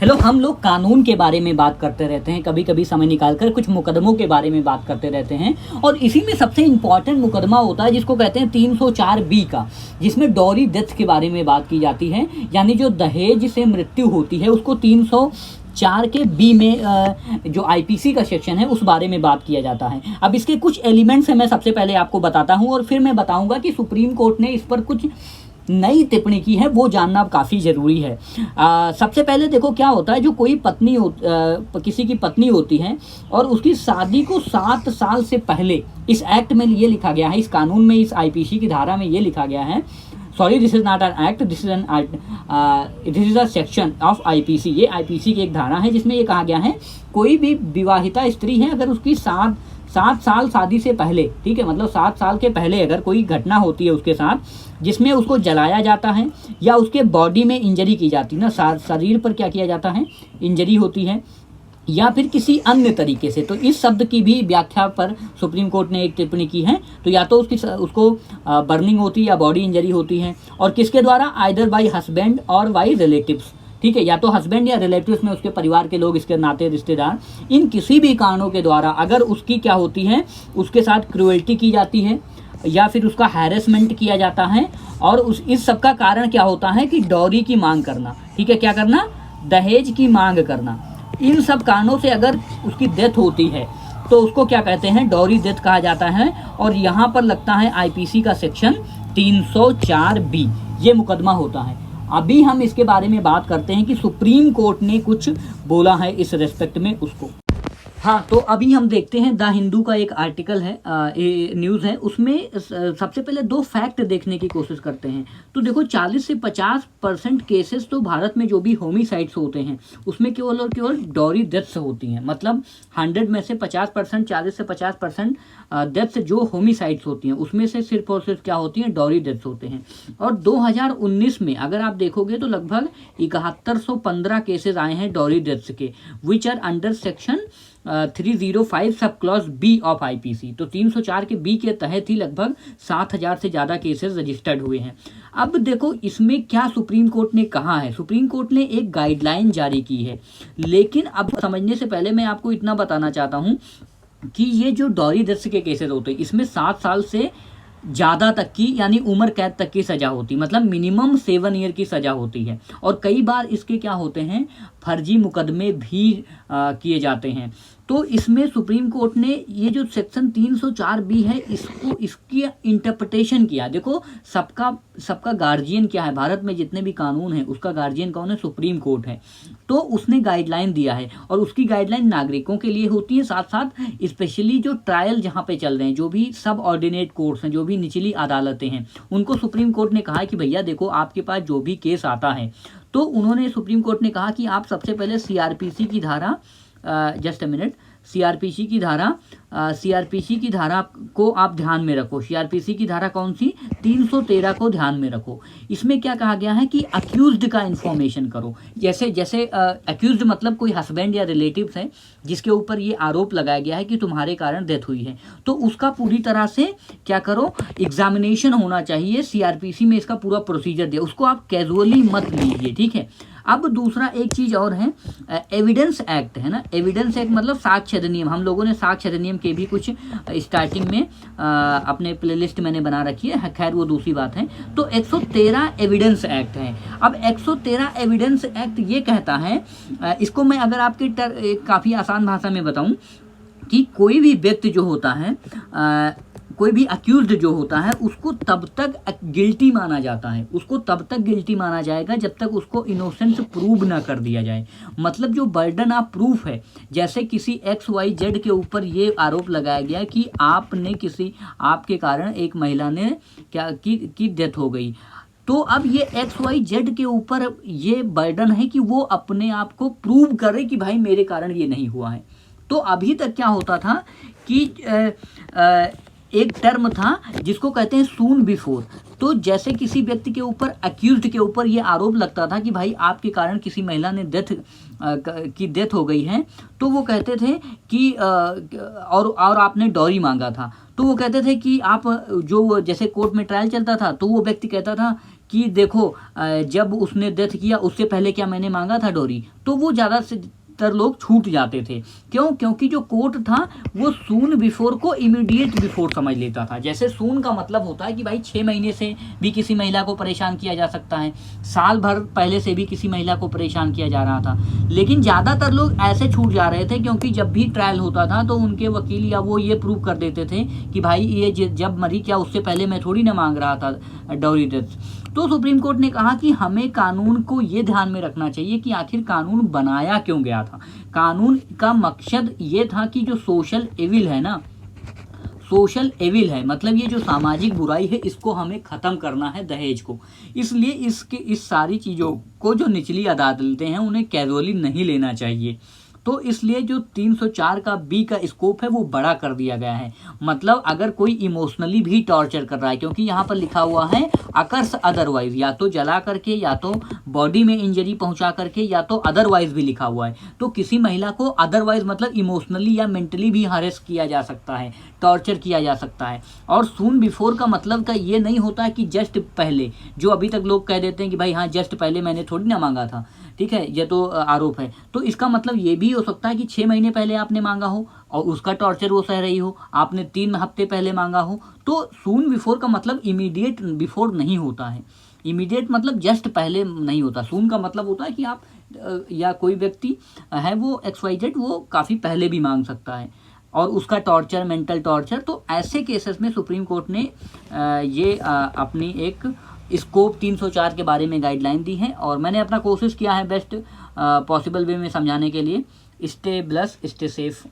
Hello, हम लोग कानून के बारे में बात करते रहते हैं, कभी कभी समय निकालकर कुछ मुकदमों के बारे में बात करते रहते हैं। और इसी में सबसे इम्पॉर्टेंट मुकदमा होता है जिसको कहते हैं 304B का, जिसमें डॉरी डेथ के बारे में बात की जाती है। यानी जो दहेज से मृत्यु होती है उसको 304 के बी में जो आईपीसी का सेक्शन है उस बारे में बात किया जाता है। अब इसके कुछ एलिमेंट्स हैं, मैं सबसे पहले आपको बताता हूँ और फिर मैं बताऊँगा कि सुप्रीम कोर्ट ने इस पर कुछ नई टिप्पणी की है, वो जानना काफ़ी ज़रूरी है। सबसे पहले देखो क्या होता है, जो कोई पत्नी किसी की पत्नी होती है और उसकी शादी को 7 साल से पहले, इस एक्ट में ये लिखा गया है, इस कानून में, इस आईपीसी की धारा में ये लिखा गया है, sorry this is not an act, this is a section of IPC. ये आईपीसी की एक धारा है जिसमें ये कहा गया है कोई भी विवाहिता स्त्री है अगर उसकी 7 साल शादी से पहले, ठीक है, मतलब 7 साल के पहले अगर कोई घटना होती है उसके साथ जिसमें उसको जलाया जाता है या उसके बॉडी में इंजरी की जाती है ना, शरीर पर क्या किया जाता है, इंजरी होती है, या फिर किसी अन्य तरीके से, तो इस शब्द की भी व्याख्या पर सुप्रीम कोर्ट ने एक टिप्पणी की है। तो या तो उसको बर्निंग होती है या बॉडी इंजरी होती है, और किसके द्वारा, आइदर बाई हस्बैंड और बाई रिलेटिव्स, ठीक है, या तो हस्बैंड या रिलेटिव्स में उसके परिवार के लोग, इसके नाते रिश्तेदार, इन किसी भी कारणों के द्वारा अगर उसकी क्या होती है, उसके साथ क्रूएल्टी की जाती है या फिर उसका हैरेसमेंट किया जाता है, और इस सब का कारण क्या होता है कि डॉरी की मांग करना, ठीक है, क्या करना, दहेज की मांग करना, इन सब कारणों से अगर उसकी डेथ होती है तो उसको क्या कहते हैं, डॉरी डेथ कहा जाता है। और यहाँ पर लगता है आईपीसी का सेक्शन 304B, ये मुकदमा होता है। अभी हम इसके बारे में बात करते हैं कि सुप्रीम कोर्ट ने कुछ बोला है इस रेस्पेक्ट में उसको। हाँ, तो अभी हम देखते हैं द हिंदू का एक आर्टिकल है, न्यूज़ है, उसमें सबसे पहले 2 फैक्ट देखने की कोशिश करते हैं। तो देखो 40 से 50% केसेस तो भारत में जो भी होमिसाइड्स होते हैं उसमें केवल और केवल डॉरी डेथ्स होती हैं। मतलब 100 में से 50%, 40 से 50% डेथ्स जो होमिसाइड्स होती हैं उसमें से सिर्फ और सिर्फ क्या होती हैं, डॉरी डेथ्स होते हैं। और 2019 में अगर आप देखोगे तो लगभग 7115 केसेस आए हैं डॉरी डेथ्स के, which are under section 305 sub clause B of IPC. तो 304 के बी के तहत ही लगभग 7000 से ज़्यादा केसेस रजिस्टर्ड हुए हैं। अब देखो इसमें क्या सुप्रीम कोर्ट ने कहा है, सुप्रीम कोर्ट ने एक गाइडलाइन जारी की है, लेकिन अब समझने से पहले मैं आपको इतना बताना चाहता हूँ कि ये जो डॉरी डेथ्स के केसेस होते हैं इसमें 7 साल से ज़्यादा तक की यानी उम्र कैद तक की सज़ा होती है, मतलब मिनिमम 7 ईयर की सज़ा होती है। और कई बार इसके क्या होते हैं, फर्जी मुकदमे भी किए जाते हैं। तो इसमें सुप्रीम कोर्ट ने ये जो सेक्शन 304B है इसकी इंटरप्रिटेशन किया। देखो सबका गार्जियन क्या है, भारत में जितने भी कानून है उसका गार्जियन कौन है, सुप्रीम कोर्ट है। तो उसने गाइडलाइन दिया है और उसकी गाइडलाइन नागरिकों के लिए होती है, साथ साथ स्पेशली जो ट्रायल जहाँ पे चल रहे हैं, जो भी सब ऑर्डिनेट कोर्ट्स हैं, जो भी निचली अदालतें हैं, उनको सुप्रीम कोर्ट ने कहा कि भैया देखो आपके पास जो भी केस आता है, तो उन्होंने सुप्रीम कोर्ट ने कहा कि आप सबसे पहले सीआरपीसी की धारा, जस्ट अ मिनट, सीआरपीसी की धारा को आप ध्यान में रखो। सीआरपीसी की धारा कौन सी, 313 को ध्यान में रखो। इसमें क्या कहा गया है कि अक्यूज्ड का इन्फॉर्मेशन करो। जैसे अक्यूज्ड मतलब कोई हस्बैंड या रिलेटिव्स है जिसके ऊपर ये आरोप लगाया गया है कि तुम्हारे कारण डेथ हुई है, तो उसका पूरी तरह से क्या करो, एग्जामिनेशन होना चाहिए। सीआरपीसी में इसका पूरा प्रोसीजर दिया, उसको आप कैजुअली मत लीजिए, ठीक है। अब दूसरा एक चीज़ और है, एविडेंस एक्ट है ना, एविडेंस एक्ट मतलब साक्ष्य अधिनियम। हम लोगों ने साक्ष्य अधिनियम के भी कुछ स्टार्टिंग में अपने प्लेलिस्ट मैंने बना रखी है, खैर वो दूसरी बात है। तो 113 एविडेंस एक्ट है। अब 113 एविडेंस एक्ट ये कहता है, इसको मैं अगर आपके काफ़ी आसान भाषा में बताऊं, कि कोई भी व्यक्ति जो होता है, कोई भी अक्यूज्ड जो होता है उसको तब तक गिल्टी माना जाता है, उसको तब तक गिल्टी माना जाएगा जब तक उसको इनोसेंस प्रूव ना कर दिया जाए। मतलब जो बर्डन ऑफ प्रूफ है, जैसे किसी XYZ के ऊपर ये आरोप लगाया गया कि आपके कारण एक महिला ने क्या की डेथ हो गई, तो अब ये XYZ के ऊपर ये बर्डन है कि वो अपने आप को प्रूव करे कि भाई मेरे कारण ये नहीं हुआ है। तो अभी तक क्या होता था कि एक टर्म था जिसको कहते हैं सून बिफोर। तो जैसे किसी व्यक्ति के ऊपर, अक्यूज्ड के ऊपर ये आरोप लगता था कि भाई आपके कारण किसी महिला ने डेथ हो गई है, तो वो कहते थे कि और आपने डॉरी मांगा था, तो वो कहते थे कि आप जो जैसे कोर्ट में ट्रायल चलता था तो वो व्यक्ति कहता था कि देखो जब उसने डेथ किया उससे पहले क्या मैंने मांगा था डोरी, तो वो ज़्यादा से लोग छूट जाते थे। क्यों? क्योंकि जो कोर्ट था वो सून बिफोर को इमीडिएट बिफोर समझ लेता था। जैसे सून का मतलब होता है कि भाई 6 महीने से भी किसी महिला को परेशान किया जा सकता है, साल भर पहले से भी किसी महिला को परेशान किया जा रहा था। लेकिन ज़्यादातर लोग ऐसे छूट जा रहे थे क्योंकि जब भी ट्रायल होता था तो उनके वकील या वो ये प्रूव कर देते थे कि भाई ये जब मरी क्या उससे पहले मैं थोड़ी ना मांग रहा था डॉरी डेथ। तो सुप्रीम कोर्ट ने कहा कि हमें कानून को ये ध्यान में रखना चाहिए कि आखिर कानून बनाया क्यों गया था। कानून का मकसद ये था कि जो सोशल एविल है ना, सोशल एविल है मतलब ये जो सामाजिक बुराई है इसको हमें ख़त्म करना है, दहेज को। इसलिए इस सारी चीज़ों को जो निचली अदालतें हैं उन्हें कैजुअली नहीं लेना चाहिए। तो इसलिए जो 304 का बी का स्कोप है वो बड़ा कर दिया गया है। मतलब अगर कोई इमोशनली भी टॉर्चर कर रहा है, क्योंकि यहाँ पर लिखा हुआ है अकर्स अदरवाइज, या तो जला करके या तो बॉडी में इंजरी पहुंचा करके या तो अदरवाइज भी लिखा हुआ है। तो किसी महिला को अदरवाइज मतलब इमोशनली या मेंटली भी हरेस किया जा सकता है, टॉर्चर किया जा सकता है। और सून बिफोर का मतलब का ये नहीं होता है कि जस्ट पहले, जो अभी तक लोग कह देते हैं कि भाई हाँ जस्ट पहले मैंने थोड़ी ना मांगा था, ठीक है, ये तो आरोप है। तो इसका मतलब ये भी हो सकता है कि 6 महीने पहले आपने मांगा हो और उसका टॉर्चर वो सह रही हो, आपने 3 हफ्ते पहले मांगा हो। तो सून बिफोर का मतलब इमीडिएट बिफोर नहीं होता है, इमीडिएट मतलब जस्ट पहले नहीं होता। सून का मतलब होता है कि आप या कोई व्यक्ति है वो XYZ वो काफ़ी पहले भी मांग सकता है और उसका टॉर्चर, मेंटल टॉर्चर। तो ऐसे केसेस में सुप्रीम कोर्ट ने ये अपनी एक स्कोप 304 के बारे में गाइडलाइन दी है और मैंने अपना कोशिश किया है बेस्ट पॉसिबल वे में समझाने के लिए। Stay blessed, stay safe.